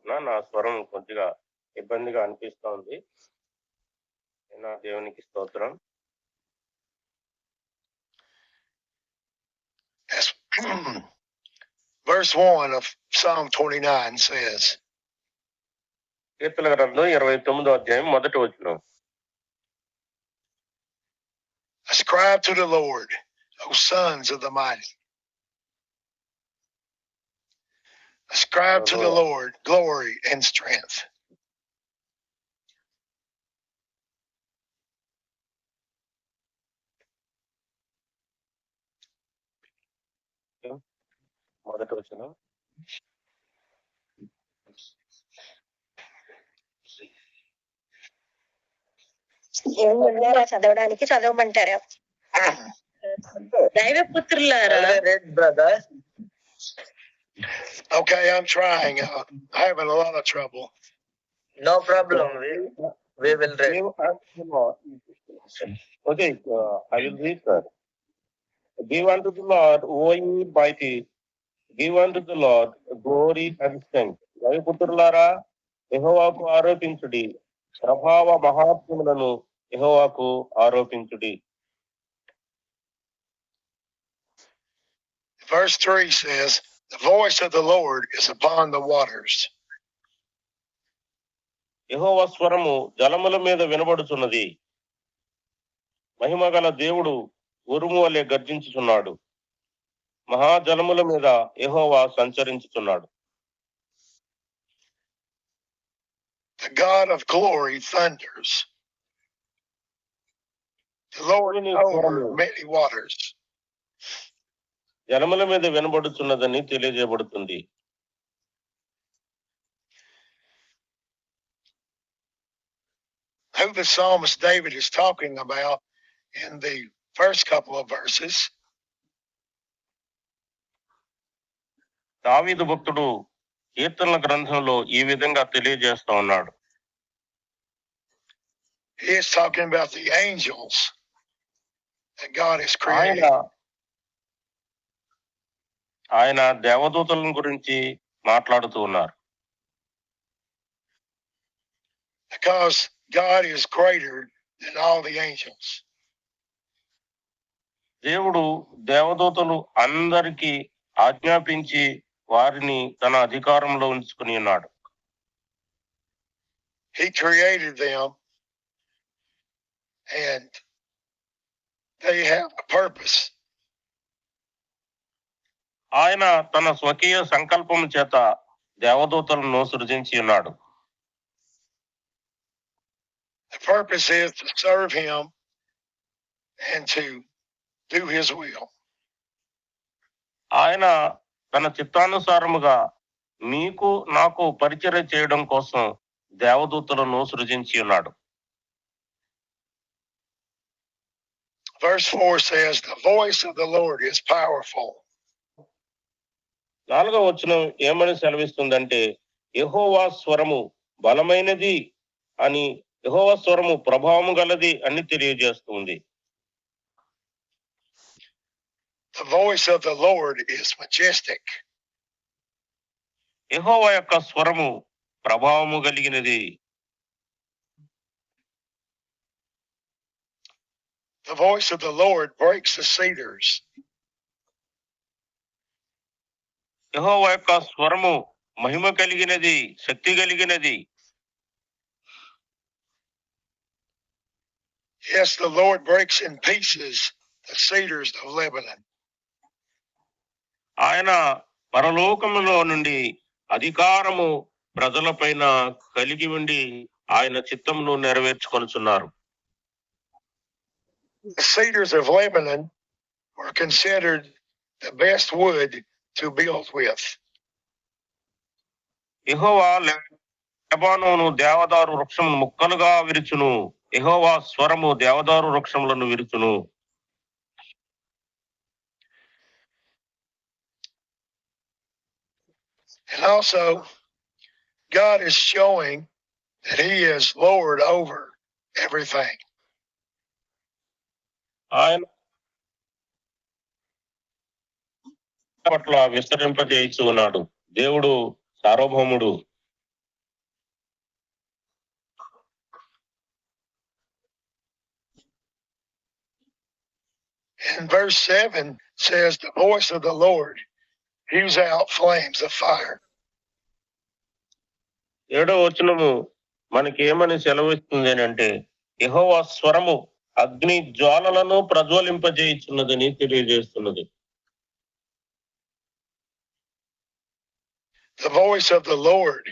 అనుకుంటున్నా. నా స్వరం కొద్దిగా ఇబ్బందిగా అనిపిస్తా ఉంది. నా దేవునికి స్తోత్రం. Verse 1 of Psalm 29 says, కీర్తన గ్రంథం 29వ అధ్యాయం మొదటి వచనం. Ascribe to the Lord, O sons of the mighty. Ascribe to the Lord glory and strength. మొదటి వచనం. చదవడానికి చదవమంటారా? దైవపుత్రులారా. Okay, I'm trying. I'm having a lot of trouble. No problem. We will read. Okay, I will read that. Give unto the Lord, O ye mighty, give unto the Lord glory and strength. దైవపుత్రులారా, యెహోవాకు ఆరోపించుడి, ప్రభావ మహాత్మ్యములను యెహోవాకు ఆరోపించుడి. Verse 3 says, the voice of the Lord is upon the waters. యెహోవా స్వరము జలముల మీద వినబడుచున్నది. మహిమగల దేవుడు ఉరుము వలె గర్జించుచున్నాడు. మహాజలముల మీద యెహోవా సంచరించుచున్నాడు. The God of glory thunders. The Lord over many waters. జలముల మీద వినబడుచున్నదని తెలియజేయబడుతుంది. Who the psalmist David is talking about in the first couple of verses. దావీదు భక్తుడు కీర్తనల గ్రంథంలో ఈ విధంగా తెలియజేస్తా ఉన్నాడు. He is talking about the angels that God has created. ఆయన దేవదూతల గురించి మాట్లాడుతూ ఉన్నారు. Because God is greater than all the angels. దేవుడు దేవదూతలు అందరికీ ఆజ్ఞాపించి వారిని తన అధికారంలో ఉంచుకుని ఉన్నాడు. He created them and they have a purpose. ఆయన తన స్వకీయ సంకల్పం చేత దేవదూతలను సృజించి ఉన్నాడు. The purpose is to serve him and to do his will. ఆయన తన చిత్తానుసారముగా మీకు నాకు పరిచర్య చేయడం కోసం దేవదూతలను సృజించి ఉన్నాడు. Verse 4 says, the voice of the Lord is powerful. 4వ వచనం ఏమని సెలవిస్తుందంటే, యెహోవా స్వరము బలమైనది అని, యెహోవా స్వరము ప్రభావము గలది అని తెలియజేస్తుంది. The voice of the Lord is majestic. యెహోవా యొక్క స్వరము ప్రభావము కలిగినది. The voice of the Lord breaks the cedars. యెహోవా యొక్క స్వరము మహిమ కలిగినది, శక్తి కలిగినది. Yes, the Lord breaks in pieces the cedars of Lebanon. ఆయన పరలోకములో నుండి అధికారము ప్రజలపైన కలిగి ఉండి ఆయన చిత్తమును నెరవేర్చుకొనుచున్నారు. The cedars of Lebanon were considered the best wood to build with. Jehovah Lebanon దేవదారు వృక్షమును ముక్కలుగా విరుచును. యెహోవా స్వరము దేవదారు వృక్షములను విరుచును. And also, God is showing that he is Lord over everything. ఆయన పట్ల విస్తరింపజేయిచు ఉన్నాడు. దేవుడు సార్వభౌముడు. And verse 7 says, the voice of the Lord hews out flames of fire. 7వ వచనము మనకి ఏమని సెలవిస్తుంది అని అంటే, యెహోవా స్వరము అగ్ని జ్వాలలను ప్రజ్వలింపజేయుచున్నదని తెలియజేస్తున్నది. The voice of the Lord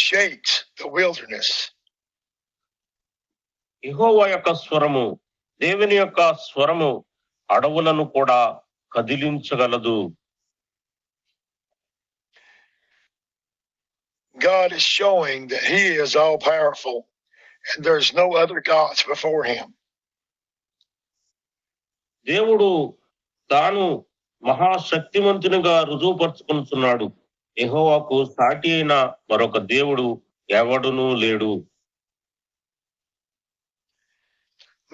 shakes the wilderness. యెహోవా యొక్క స్వరము, దేవుని యొక్క స్వరము అడవులను కూడా కదిలించగలదు. God is showing that he is all powerful and there's no other gods before him. దేవుడు తాను మహాశక్తివంతునిగా రుజువుపరుచుకుంటున్నాడు. యెహోవాకు సాటి అయిన మరొక దేవుడు ఎవడునూ లేడు.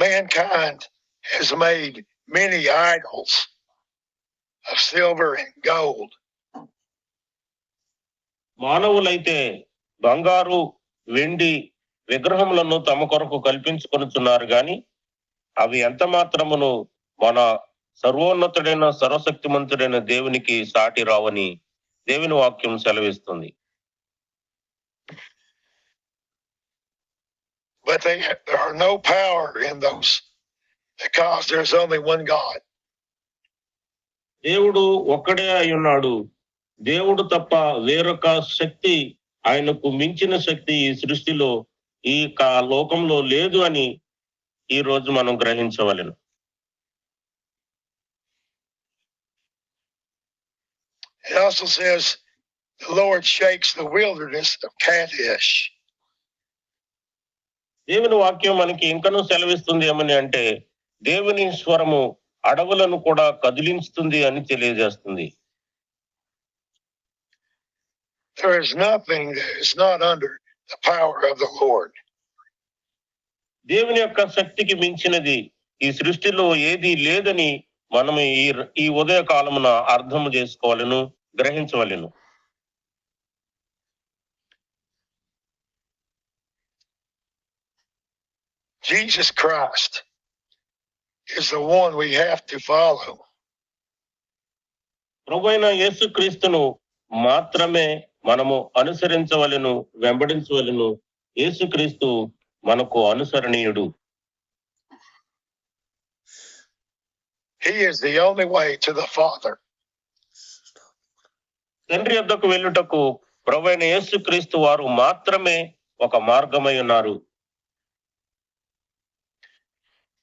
Mankind has made many idols of silver and gold. మానవులైతే బంగారు, వెండి విగ్రహములను తమ కొరకు కల్పించుకొనుచున్నారు గాని అవి ఎంత మాత్రమును మన సర్వోన్నతుడైన సర్వశక్తిమంతుడైన దేవునికి సాటి రావని దేవుని వాక్యం సెలవిస్తుంది. But there are no power in those because there's only one God. దేవుడు ఒక్కడే అయి ఉన్నాడు. దేవుడు తప్ప వేరొక శక్తి, ఆయనకు మించిన శక్తి ఈ సృష్టిలో, ఈ లోకంలో లేదు అని ఈ రోజు మనం గ్రహించవలెను. It also says the Lord shakes the wilderness of Kadesh. దేవుని వాక్యం మనకి ఇంకనూ సెలవిస్తుంది ఏమని అంటే, దేవుని స్వరము అడవులను కూడా కదిలించుతుంది అని తెలియజేస్తుంది. There is nothing that is not under the power of the Lord. దేవుని యొక్క శక్తికి మించినది ఈ సృష్టిలో ఏది లేదని మనం ఈ ఉదయ కాలమున అర్థం చేసుకోవాలను, గ్రహించవలెను. Jesus Christ is the one we have to follow. ప్రభువైన యేసుక్రీస్తును మాత్రమే మనము అనుసరించవలెను, వెంబడించవలెను. యేసుక్రీస్తు మనకు అనుసరణీయుడు. He is the only way to the Father. తండ్రి యొద్దకు వెళ్ళుటకు ప్రభువైన యేసుక్రీస్తు వారు మాత్రమే ఒక మార్గమై ఉన్నారు.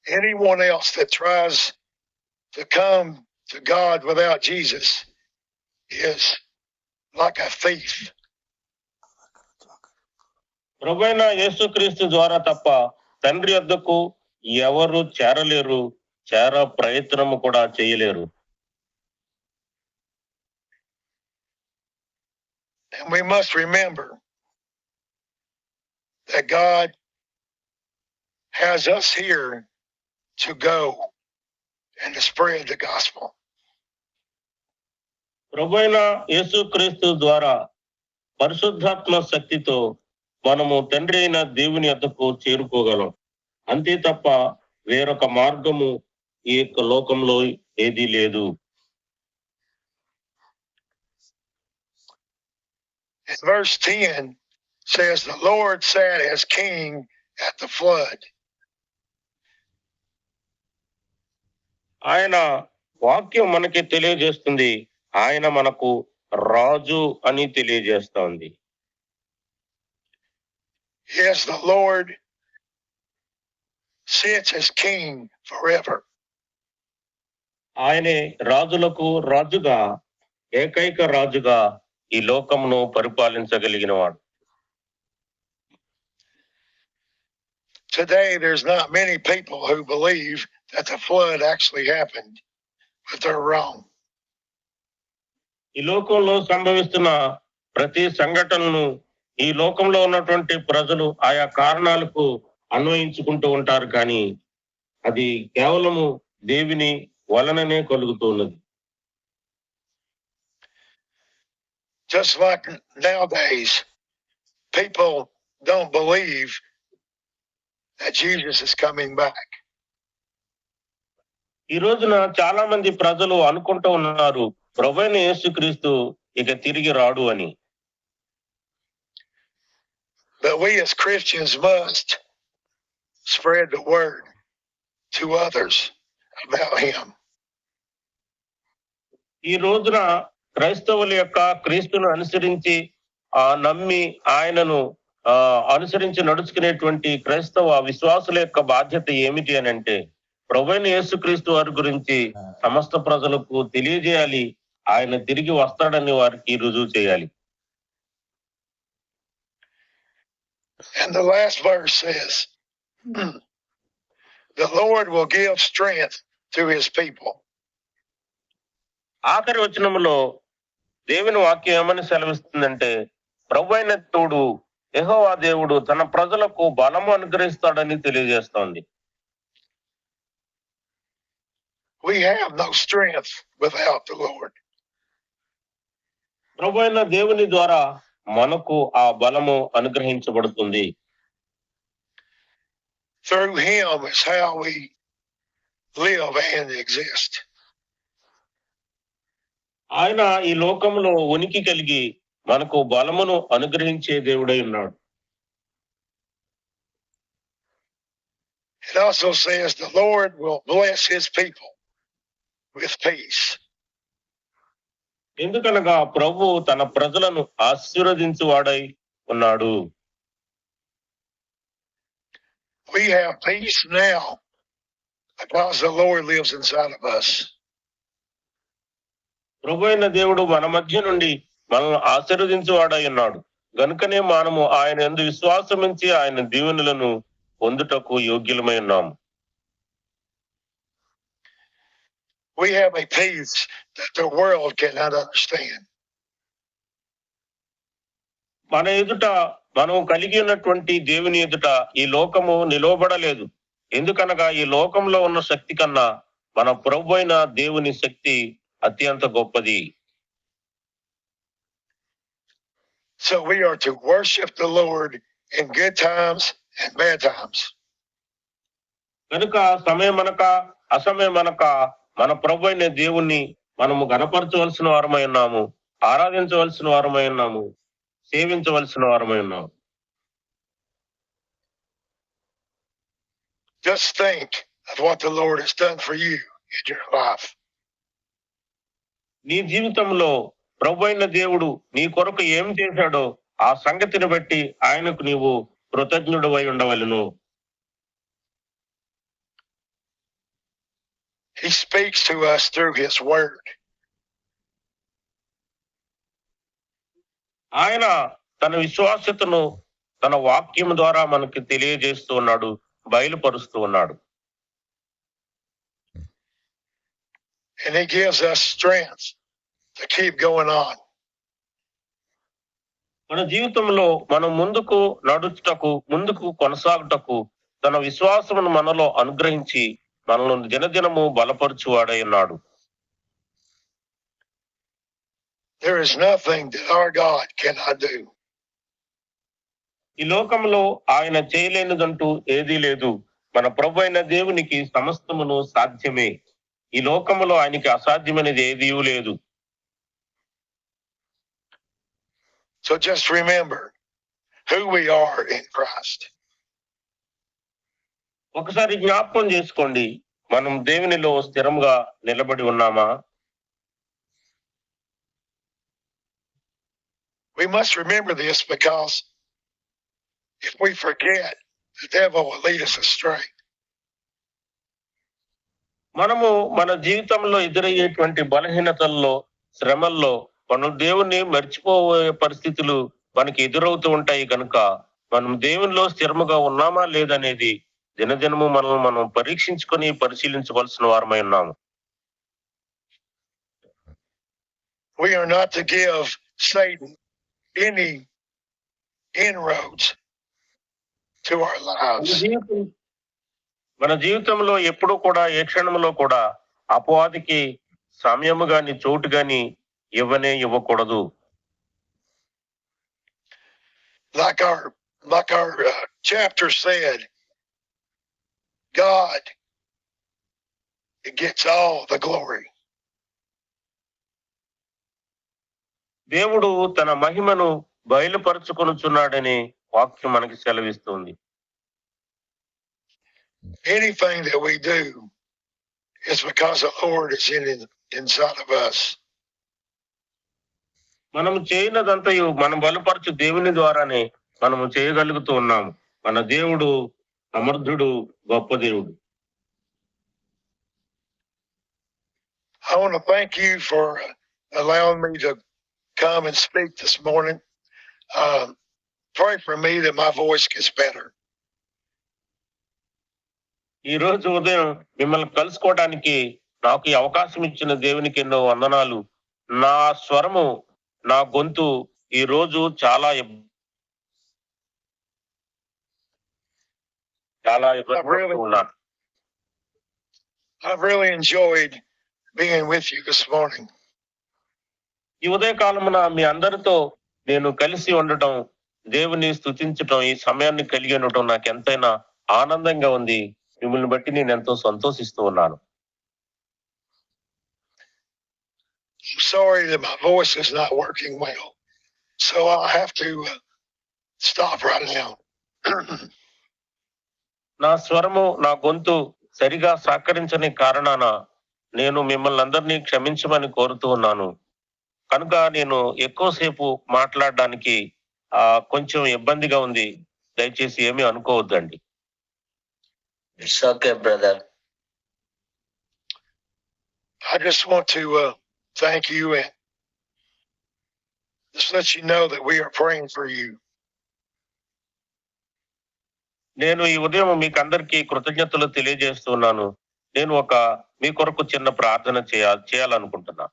Anyone else that tries to come to God without Jesus is like a thief. ప్రభువైన యేసుక్రీస్తు ద్వారా తప్ప తండ్రి యొద్దకు ఎవరు చేరలేరు, ప్రయత్నము కూడా చేయలేరు. And we must remember that God has us here to go and to spread the gospel. ప్రభువైన యేసుక్రీస్తు ద్వారా పరిశుద్ధాత్మ శక్తితో మనము తండ్రి అయిన దేవుని యొద్దకు చేరుకోగలం. అంతే తప్ప వేరొక మార్గము ఈ యొక్క లోకంలో ఏదీ లేదు. Verse 10 says, the Lord sat as king at the flood. ఆయన వాక్యం మనకి తెలియజేస్తుంది, ఆయన మనకు రాజు అని తెలియజేస్తోంది. Yes, the Lord sits as king forever. ఆయనే రాజులకు రాజుగా, ఏకైక రాజుగా ఈ లోకమును పరిపాలించగలిగిన వాడు. Today, there's not many people who believe that the flood actually happened, but they're wrong. ఈ లోకంలో సంభవిస్తున్న ప్రతి సంఘటనను ఈ లోకంలో ఉన్నటువంటి ప్రజలు ఆయా కారణాలకు అన్వయించుకుంటూ ఉంటారు, కానీ అది కేవలము దేవుని వలననే కలుగుతున్నది. Just like nowadays, people don't believe that Jesus is coming back. ఈ రోజున చాలా మంది ప్రజలు అనుకుంటూ ఉన్నారు ప్రభువైన యేసుక్రీస్తు ఇక తిరిగి రాడు అని. But we as Christians must spread the word to others about him. ఈ రోజున క్రైస్తవుల యొక్క క్రీస్తును అనుసరించి నమ్మి ఆయనను అనుసరించి నడుచుకునేటువంటి క్రైస్తవ విశ్వాసుల యొక్క బాధ్యత ఏమిటి అని అంటే ప్రభువైన యేసుక్రీస్తు వారి గురించి సమస్త ప్రజలకు తెలియజేయాలి. ఆయన తిరిగి వస్తాడని వారికి రుజువు చేయాలి. And the last verse says, the Lord will give strength to his people. ఆఖరి వచనములో దేవుని వాక్యం ఏమని సెలవిస్తుందంటే ప్రభువైన దేవుడు యెహోవా దేవుడు తన ప్రజలకు బలము అనుగ్రహిస్తాడని తెలియజేస్తోంది. We have no strength without the Lord. ప్రభువైన దేవుని ద్వారా మనకు ఆ బలము అనుగ్రహించబడుతుంది. Through him is how we live and exist. ఆయన ఈ లోకంలో ఉనికి కలిగి మనకు బలమును అనుగ్రహించే దేవుడై ఉన్నాడు. It also says the Lord will bless his people with peace. ఎందుకనగా ప్రభు తన ప్రజలను ఆశీర్వదించువాడై ఉన్నాడు. We have peace now because the Lord lives inside of us. ప్రభు అయిన దేవుడు మన మధ్య నుండి మనల్ని ఆశీర్వదించువాడై ఉన్నాడు. గనుకనే మనము ఆయన యందు విశ్వాసముంచి ఆయన దీవెనలను పొందుటకు యోగ్యులమై ఉన్నాము. We have a peace that the world cannot understand. మన ఎదుట మనం కలిగి ఉన్నటువంటి దేవుని ఎదుట ఈ లోకము నిలవబడలేదు. ఎందుకనగా ఈ లోకంలో ఉన్న శక్తి కన్నా మన ప్రభు అయిన దేవుని శక్తి అత్యంత గొప్పది. So we are to worship the Lord in good times and bad times. కనుక సమయమనక అసమయమనక మన ప్రభు అయిన దేవుణ్ణి మనము గణపరచవలసిన వారమై ఉన్నాము, ఆరాధించవలసిన వారమై ఉన్నాము, సేవించవలసిన వారమై ఉన్నాము. Just think of what the Lord has done for you in your life. నీ జీవితంలో ప్రభు అయిన దేవుడు నీ కొరకు ఏం చేశాడో ఆ సంగతిని బట్టి ఆయనకు నీవు కృతజ్ఞుడవై ఉండవలెను. He speaks to us through his word. ఆయన తన విశ్వాసతను తన వాక్యం ద్వారా మనకి తెలియజేస్తూ ఉన్నాడు, బయలుపరుస్తూ ఉన్నాడు. And he gives us strength to keep going on. మన జీవితంలో మనం ముందుకు నడుచుటకు, ముందుకు కొనసాగుటకు తన విశ్వాసమును మనలో అనుగ్రహించి మనల్ని దినదినము బలపరచువాడై ఉన్నాడు. There is nothing that our God cannot do. ఈ లోకంలో ఆయన చేయలేనిదంటూ ఏదీ లేదు. మన ప్రభు అయిన దేవునికి సమస్తమును సాధ్యమే. ఈ లోకములో ఆయనకి అసాధ్యమైనది ఏదీ లేదు. So just remember who we are in Christ. ఒకసారి జ్ఞాపకం చేసుకోండి, మనం దేవునిలో స్థిరంగా నిలబడి ఉన్నామా? We must remember this because if we forget, the devil will lead us astray. మనము మన జీవితంలో ఎదురయ్యేటువంటి బలహీనతల్లో, శ్రమల్లో మనం దేవుణ్ణి మర్చిపోయే పరిస్థితులు మనకి ఎదురవుతూ ఉంటాయి. కనుక మనం దేవునిలో స్థిరముగా ఉన్నామా లేదనేది దినదినము మనం పరీక్షించుకొని పరిశీలించవలసిన వారమై ఉన్నాము. We are not to give Satan any inroads to our lives. మన జీవితంలో ఎప్పుడు కూడా, ఏ క్షణంలో కూడా అపవాదికి సమయము గాని చోటు గాని ఇవ్వకూడదు. Like our chapter said, God it gets all the glory. దేవుడు తన మహిమను బయలుపరుచుకొనుచున్నాడని వాక్యం మనకి సెలవిస్తుంది. Anything that we do is because the Lord is inside of us. మనము చేయనదంతయు మనం బలపరచు దేవుని ద్వారానే మనము చేయగలుగుతూ ఉన్నాము. మన దేవుడు సమర్థుడు, గొప్ప దేవుడు. I want to thank you for allowing me to come and speak this morning. Pray for me that my voice gets better. ఈ రోజు ఉదయం మిమ్మల్ని కలుసుకోవడానికి నాకు ఈ అవకాశం ఇచ్చిన దేవునికి ఎన్నో వందనాలు. నా స్వరము, నా గొంతు ఈ రోజు చాలా ఇబ్బంది ఉన్నాను. I've really enjoyed being with you this morning. ఈ ఉదయకాలమున మీ అందరితో నేను కలిసి ఉండటం, దేవుని స్తుతించటం, ఈ సమయాన్ని కలిగి ఉండటం నాకు ఎంతైనా ఆనందంగా ఉంది. మిమ్మల్ని బట్టి నేను ఎంతో సంతోషిస్తూ ఉన్నాను. I'm sorry that my voice is not working well, so I'll have to stop right now. నా స్వరము, నా గొంతు సరిగా సహకరించని కారణాన నేను మిమ్మల్ని అందరినీ క్షమించమని కోరుతూ ఉన్నాను. కనుక నేను ఎక్కువసేపు మాట్లాడడానికి కొంచెం ఇబ్బందిగా ఉంది. దయచేసి ఏమీ అనుకోవద్దండి. It's okay, brother. I just want to thank you and just let you know that we are praying for you. నేను ఈ ఉదయం మీకు అందరికీ కృతజ్ఞతలు తెలియజేస్తున్నాను. నేను మీ కొరకు చిన్న ప్రార్థన చేయాలనుకుంటున్నా.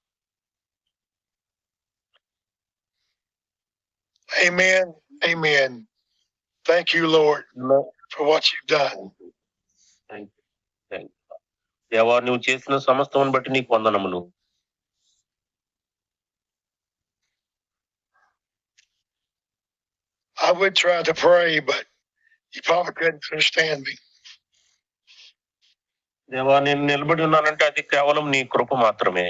Amen. Amen. Thank you, Lord, for what you've done. దేవా, నువ్వు చేసిన సమస్తమును బట్టి నీకు వందనములు. I would try to pray, but you probably couldn't understand me. దేవా, నేను నిలబడి ఉన్నానంటే అది కేవలం నీ కృప మాత్రమే.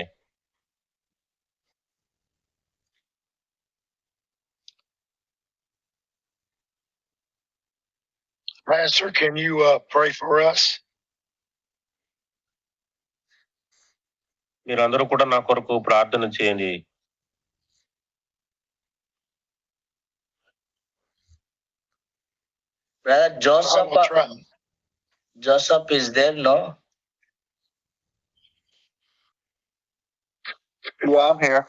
Pastor, can you pray for us? మీరందరూ కూడా నా కొరకు ప్రార్థన చేయండి. Brother Joseph is there, no? Yeah, I'm here.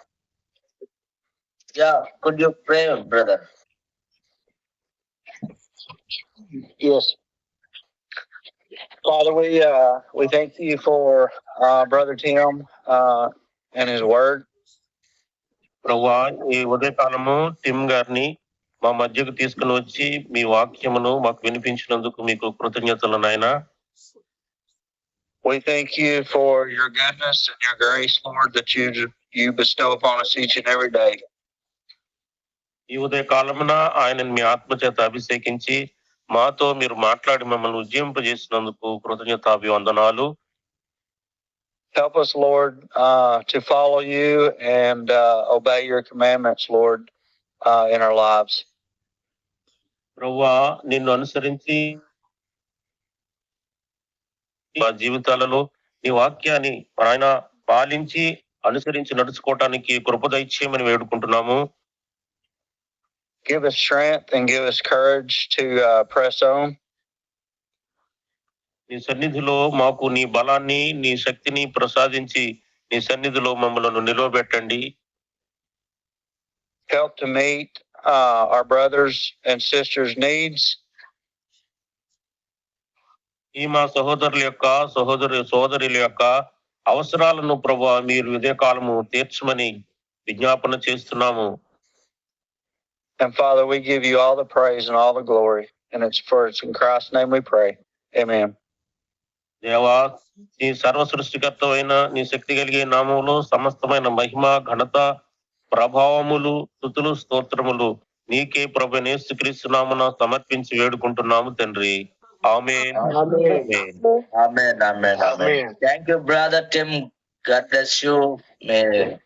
Yeah, could you pray, brother? Yes. Father, we thank you for Brother Tim and his word. ప్రభువా, ఈ ఉదయకాలము టిమ్ గారిని మా మధ్యకు తీసుకుని వచ్చి మీ వాక్యమును మాకు వినిపించినందుకు మీకు కృతజ్ఞతలు నాయనా. We thank you for your goodness and your grace, Lord, that you bestow upon us each and every day. ఈ ఉదయ కాలమున ఆయనను మీ ఆత్మ చేత అభిషేకించి మాతో మీరు మాట్లాడి మమ్మల్ని ఉజ్జీంపజేసినందుకు కృతజ్ఞతాభివందనాలు. Help us, Lord, to follow you and obey your commandments, Lord, in our lives. ప్రభువా, నిన్ను అనుసరించి మా జీవితాలలో నీ వాక్యాన్ని ఆయన పాలించి అనుసరించి నడుచుకోవటానికి కృప దయచేయమని వేడుకుంటున్నాము. Give us strength and give us courage to press on. నీ సన్నిధిలో మాకు నీ బలాన్ని, నీ శక్తిని ప్రసాదించి నీ సన్నిధిలో మమ్మల్ని నిలవబెట్టండి. Help to meet our brothers and sisters' needs. ఈ మా సహోదరుల యొక్క సోదరుల యొక్క అవసరాలను ప్రభువా మీరు ఇదే కాలము తీర్చమని విజ్ఞాపన చేస్తున్నాము. And Father, we give you all the praise and all the glory, and it's in Christ's name we pray. Amen. దేవా, నీ సర్వ సృష్టికర్తమైన నీ శక్తి కలిగే నామములో సమస్తమైన మహిమ, ఘనత, ప్రభావములు, స్తుతులు, స్తోత్రములు నీకే ప్రభువైన యేసుక్రీస్తు నామమున సమర్పించి వేడుకుంటున్నాము తండ్రి. ఆమేన్. Amen. Amen. Amen. Amen. Amen. Amen. Thank you, Brother Tim. God bless you. May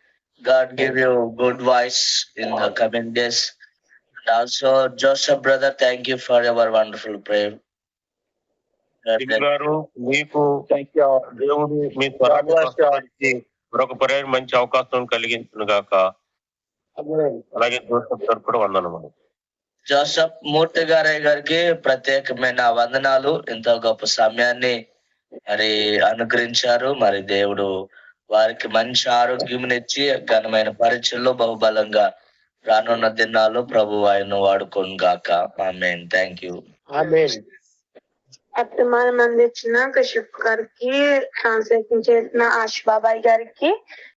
God give you good voice in the coming days. And also, Joseph, brother, thank you for your wonderful prayer. God Tim bless. గారు మీకు Thank y'all. దేవుడు మీ స్వరాన్ని స్వస్థపరిచి మరొక పర్యాయం మంచి అవకాశం కలిగించును గాక. అలాగే జోసెఫ్ గారు కూడా వందనములు. జోసఫ్ మూర్తి గారికి ప్రత్యేకమైన వందనాలు. ఇంత గొప్ప సమయాన్ని మరి అనుగ్రహించారు. మరి దేవుడు వారికి మంచి ఆరోగ్యంనిచ్చి ఘనమైన పరిచయలో బహుబలంగా రానున్న దినాల్లో ప్రభు ఆయన వాడుకోను గాక. ఆమేన్. Thank you. అభిమానం అందించిన కశ్యప్ గారికి, ట్రాన్స్లేషన్ చేసిన ఆశ్ బాబాయ్ గారికి,